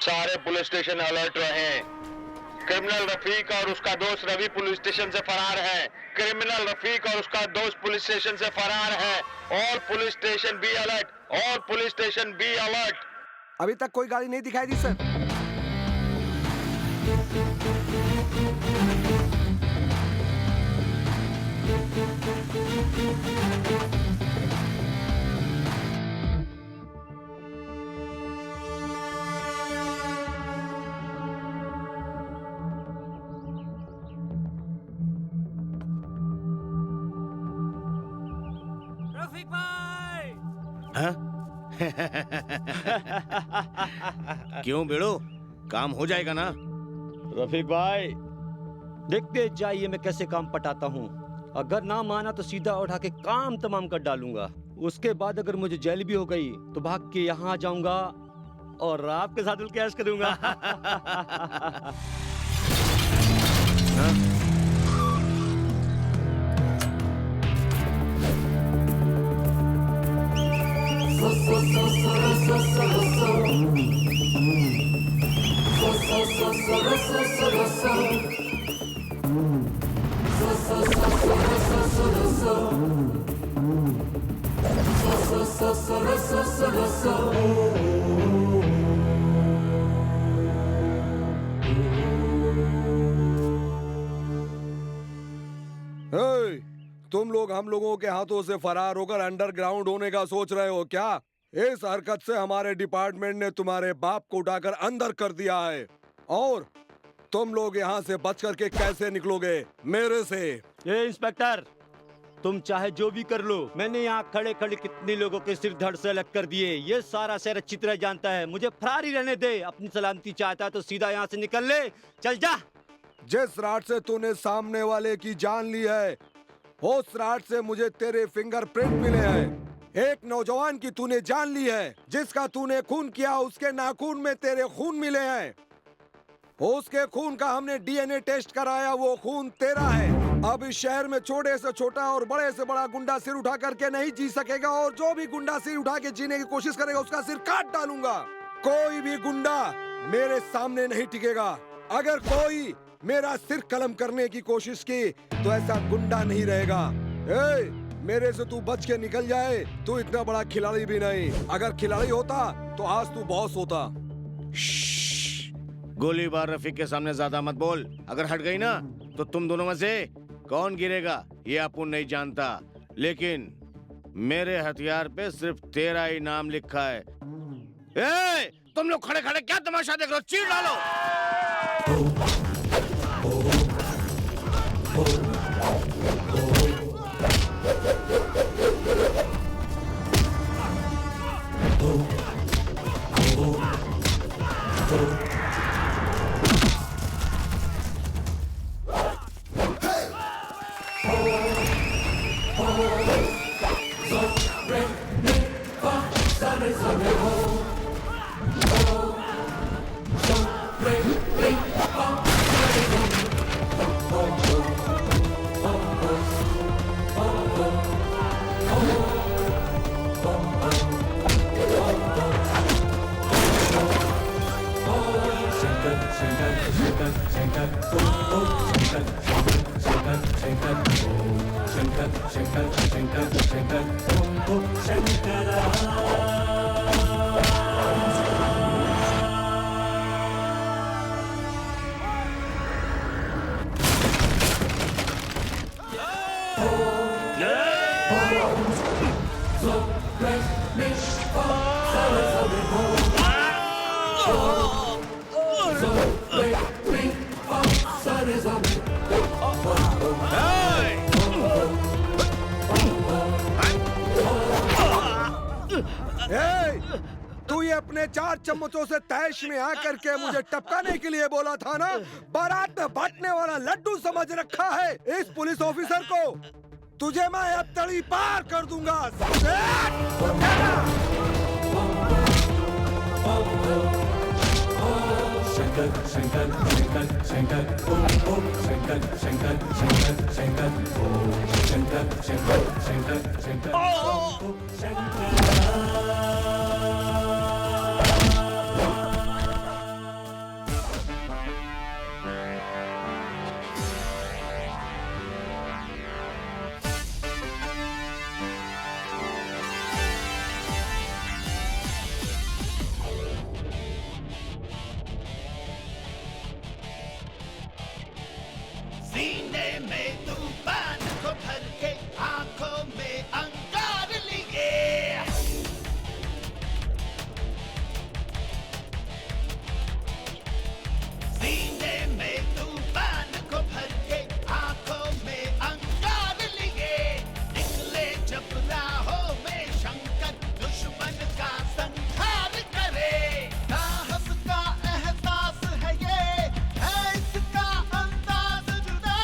सारे police station alert रहे। Criminal Rafiq और उसका दोस्त रवि पुलिस स्टेशन से फरार है। क्रिमिनल रफीक और उसका दोस्त पुलिस स्टेशन से फरार है। और पुलिस स्टेशन बी अलर्ट, और पुलिस स्टेशन बी अलर्ट। अभी तक कोई गाड़ी नहीं दिखाई दी सर। रफीक भाई। हाँ? क्यों बेड़ो, काम हो जाएगा ना? रफीक भाई, देखते जाइए मैं कैसे काम पटाता हूँ। अगर ना माना तो सीधा उठा के काम तमाम कर डालूंगा। उसके बाद अगर मुझे जेल भी हो गई तो भाग के यहाँ आ जाऊंगा और आपके साथ कैश करूंगा। तुम लोग हम लोगों के हाथों से फरार होकर अंडरग्राउंड होने का सोच रहे हो क्या? इस हरकत से हमारे डिपार्टमेंट ने तुम्हारे बाप को उठाकर अंदर कर दिया है। और तुम लोग यहाँ से बच करके कैसे निकलोगे मेरे से? ये इंस्पेक्टर, तुम चाहे जो भी कर लो, मैंने यहाँ खड़े खड़े कितने लोगों के सिर धड़ से अलग कर दिए। ये सारा शहर अच्छी तरह जानता है। मुझे फरार ही रहने दे। अपनी सलामती चाहता है तो सीधा यहाँ से निकल ले, चल जा। जिस रात से तूने सामने वाले की जान ली है, उस रात से मुझे तेरे फिंगरप्रिंट मिले हैं। एक नौजवान की तूने जान ली है, जिसका तूने खून किया उसके नाखून में तेरे खून मिले हैं। उसके खून का हमने डीएनए टेस्ट कराया, वो खून तेरा है। अब इस शहर में छोटे से छोटा और बड़े से बड़ा गुंडा सिर उठा करके नहीं जी सकेगा, और जो भी गुंडा सिर उठा के जीने की कोशिश करेगा उसका सिर काट डालूंगा। कोई भी गुंडा मेरे सामने नहीं टिकेगा। अगर कोई मेरा सिर कलम करने की कोशिश की तो ऐसा गुंडा नहीं रहेगा। मेरे से तू बच के निकल जाए, तू इतना बड़ा खिलाड़ी भी नहीं। अगर खिलाड़ी होता तो आज तू बॉस होता। गोलीबार रफीक के सामने ज्यादा मत बोल। अगर हट गई ना तो तुम दोनों में से कौन गिरेगा ये अपुन नहीं जानता, लेकिन मेरे हथियार पे सिर्फ तेरा ही नाम लिखा है। तुम लोग खड़े खड़े क्या तमाशा देख रहे हो? चीर डालो। तू ये अपने 4 चम्मचों से तैश में आकर के मुझे टपकाने के लिए बोला था ना? बारात में बांटने वाला लड्डू समझ रखा है इस पुलिस ऑफिसर को। तुझे मैं अब तड़ी पार कर दूंगा। शंकर शंकर शंकर शंकर ओम ओम शंकर शंकर शंकर शंकर ओम शंकर शंकर शंकर शंकर ओम शंकर। सीने में तूफान को भर के आंखों में अंगार लिए सीने में तूफान को भर के आंखों में अंगार लिए निकले जब राहों में शंकर दुश्मन का संहार करे साहस का एहसास है ये है इसका अंदाज जुदा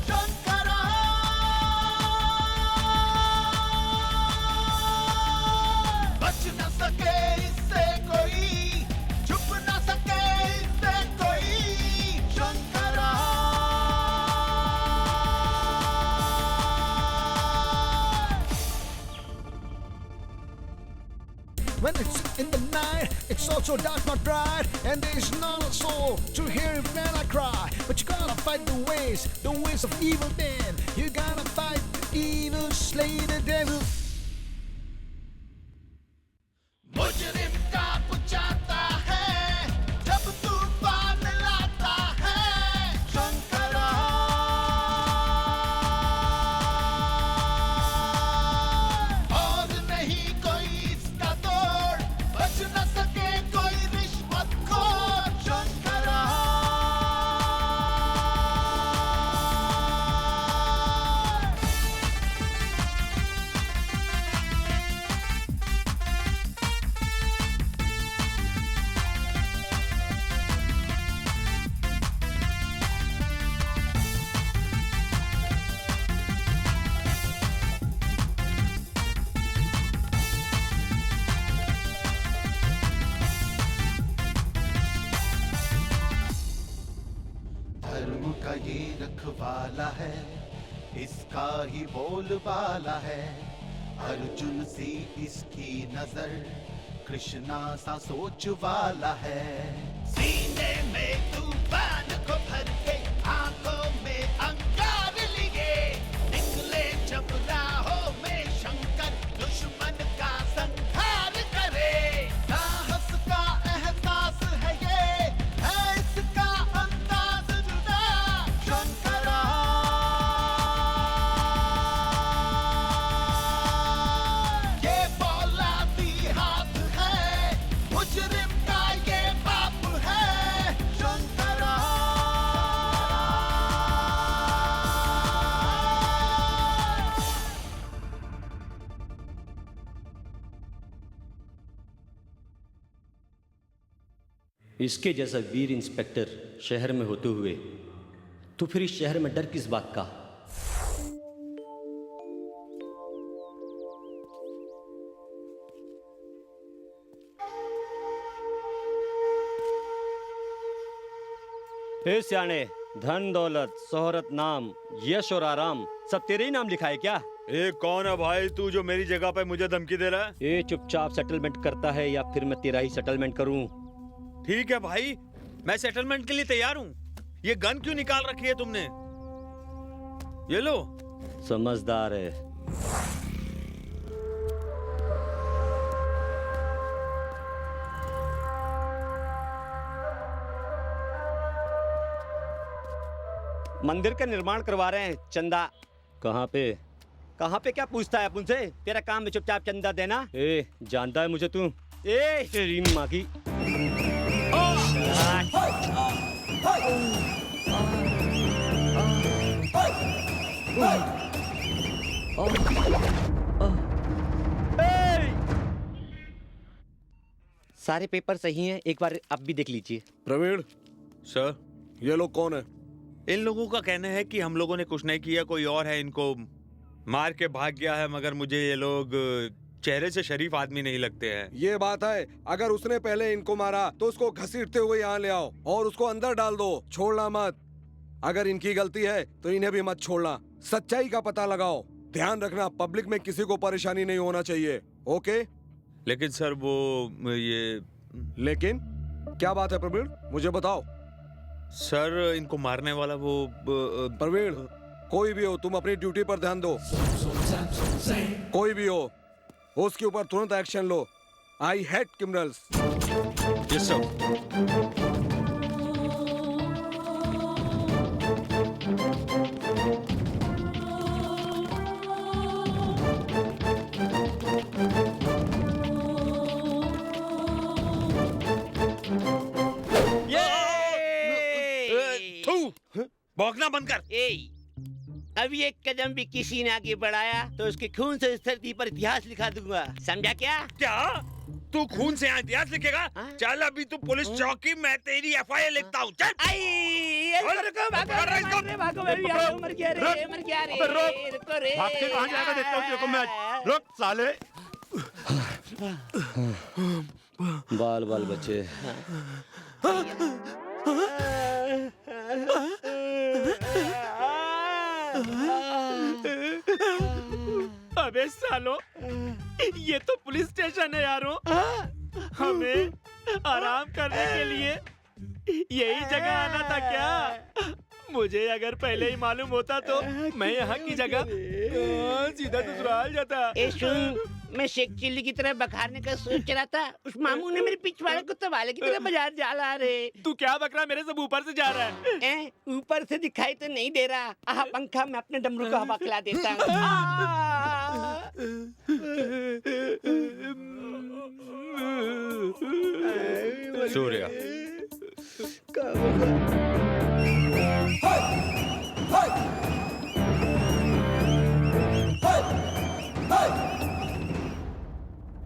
शंकरा बच न सके इससे कोई छुप न सके इससे कोई Shankara When it's in the night, it's also dark, not bright, and there's not a soul to hear it when I cry. But you gotta fight the ways of evil men. You gotta fight the evil, slay the devil. मुजरिम का बुझाता है जब तूफान लाता है शंकरा और नहीं कोई इसका तोड़ बच न सके कोई रिश्वतखोर शंकरा धर्म का ये रखवाला है इसका ही बोलबाला है अर्जुन सी इसकी नजर कृष्णा सा सोच वाला है सीने में तूफान को भर के आंखों में अंगार लिए निकले जब राहों में शंकर दुश्मन का संहार करे साहस का एहसास है ये है इसका अंदाज जुदा शंकरा ये फौलादी हाथ है मुजरिम का ये बाप है शंकरा इसके जैसा वीर इंस्पेक्टर शहर में होते हुए तो फिर इस शहर में डर किस बात का? हे सियाने, धन दौलत शोहरत नाम यश और आराम सब तेरे ही नाम लिखा है क्या? ए कौन है भाई तू जो मेरी जगह पे मुझे धमकी दे रहा है? ये चुपचाप सेटलमेंट करता है या फिर मैं तेरा ही सेटलमेंट करूं? ठीक है भाई, मैं सेटलमेंट के लिए तैयार हूँ। ये गन क्यों निकाल रखी है तुमने? ये लो। समझदार है। मंदिर का निर्माण करवा रहे हैं, चंदा। कहाँ पे? कहाँ पे क्या पूछता है अपन से? तेरा काम है चुपचाप चंदा देना। ए, जानता है मुझे तू? ए, तेरी माँ की। सारे पेपर सही हैं, एक बार आप भी देख लीजिए। प्रवीण, सर, ये लोग कौन है? इन लोगों का कहना है कि हम लोगों ने कुछ नहीं किया, कोई और है इनको मार के भाग गया है, मगर मुझे ये लोग चेहरे से शरीफ आदमी नहीं लगते हैं। ये बात है, अगर उसने पहले इनको मारा तो उसको घसीटते हुए यहाँ ले आओ और उसको अंदर डाल दो, छोड़ना मत। अगर इनकी गलती है तो इन्हें भी मत छोड़ना। सच्चाई का पता लगाओ। ध्यान रखना, पब्लिक में किसी को परेशानी नहीं होना चाहिए। ओके? लेकिन सर वो ये लेकिन क्या बात है प्रवीण, मुझे बताओ। सर, इनको मारने वाला वो प्रवीण, कोई भी हो, तुम अपनी ड्यूटी पर ध्यान दो। कोई भी हो, उसके ऊपर तुरंत एक्शन लो। I hate criminals. Yes sir. भौंकना बंद कर। ए, अभी एक कदम भी किसी ने आगे बढ़ाया तो उसके खून से इस धरती पर इतिहास लिखा दूंगा, समझा क्या? क्या तू खून से यहाँ इतिहास लिखेगा? हाँ? चल अभी तू पुलिस चौकी, मैं तेरी FIR लिखता हूँ। चल। आई, रुको, भागो, भागो, मर गया रे, मर गया रे, रुको रे। भाग के कहाँ जाएगा देखता हूँ तेरे को मैं। रुक साले। बाल बाल बच्चे। अबे सालो, ये तो पुलिस स्टेशन है यारो। हमें आराम करने के लिए यही जगह आना था क्या? मुझे अगर पहले ही मालूम होता तो मैं यहाँ की जगह सीधा ससुराल जाता। ए सुन, मैं शेख चिल्ली की तरह बखारने का सोच रहा था, उस मामू ने मेरे पिछवाड़े को तबाले की तरह बाजार जाला रे। तू क्या बक रहा है? मेरे सब ऊपर से जा रहा है। ऊपर से दिखाई तो नहीं दे रहा। आह पंखा, मैं अपने डमरू को हवा खिला देता हूँ। सूर्या,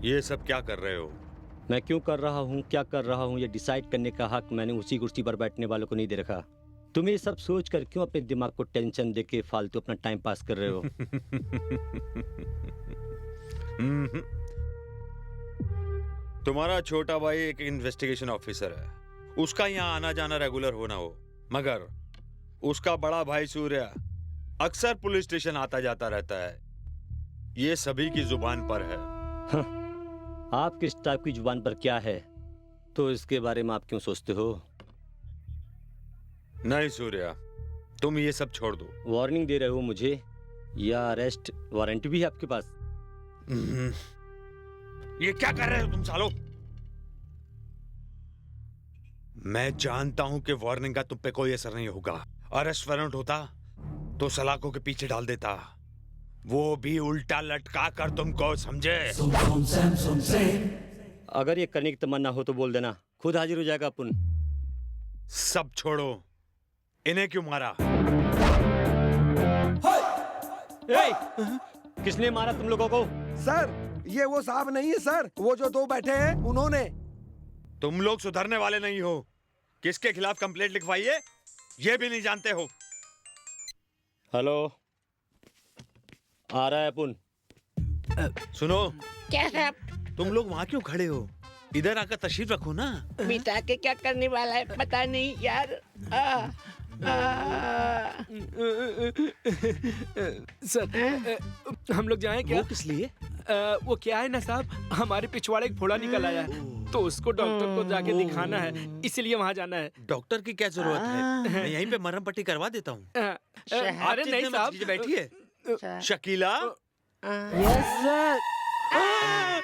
ये सब क्या कर रहे हो? मैं क्यों कर रहा हूँ, क्या कर रहा हूँ, ये डिसाइड करने का हक मैंने उसी कुर्सी पर बैठने वालों को नहीं दे रखा। तुम ये सब सोच कर क्यों अपने दिमाग को टेंशन देके फालतू अपना टाइम पास कर रहे हो? तुम्हारा छोटा भाई एक इन्वेस्टिगेशन ऑफिसर है, उसका यहाँ आना जाना रेगुलर होना हो, मगर उसका बड़ा भाई सूर्या अक्सर पुलिस स्टेशन आता जाता रहता है। ये सभी की जुबान पर है। आप किस टाइप की जुबान पर क्या है तो इसके बारे में आप क्यों सोचते हो? नहीं सूर्या, तुम ये सब छोड़ दो। वार्निंग दे रहे हो मुझे या अरेस्ट वारंट भी है आपके पास? ये क्या कर रहे हो तुम सालो? मैं जानता हूं कि वार्निंग का तुम पे कोई असर नहीं होगा। अरेस्ट वारंट होता तो सलाखों के पीछे डाल देता, वो भी उल्टा लटका कर तुमको, समझे? अगर ये करने की तमन्ना हो तो बोल देना, खुद हाजिर हो जाएगा अपन। सब छोड़ो, इन्हें क्यों मारा? किसने मारा तुम लोगों को? सर, ये वो साहब नहीं है सर, वो जो दो बैठे हैं उन्होंने। तुम लोग सुधरने वाले नहीं हो। किसके खिलाफ कंप्लेंट लिखवाई है ये भी नहीं जानते हो। हेलो, आ रहा है अपन। सुनो, क्या साहब? तुम लोग वहाँ क्यों खड़े हो? इधर आकर तशरीफ रखो ना। बिता के क्या करने वाला है पता नहीं यार। सर, हम लोग जाएं क्या? वो किस लिए? वो क्या है ना साहब, हमारे पिछवाड़े एक फोड़ा निकल आया है तो उसको डॉक्टर को जाके दिखाना है, इसीलिए वहाँ जाना है। डॉक्टर की क्या जरूरत है? मैं यहीं पे मरहम पट्टी करवा देता हूँ। अरे नहीं साहब, बैठिए। Shakila, yes sir.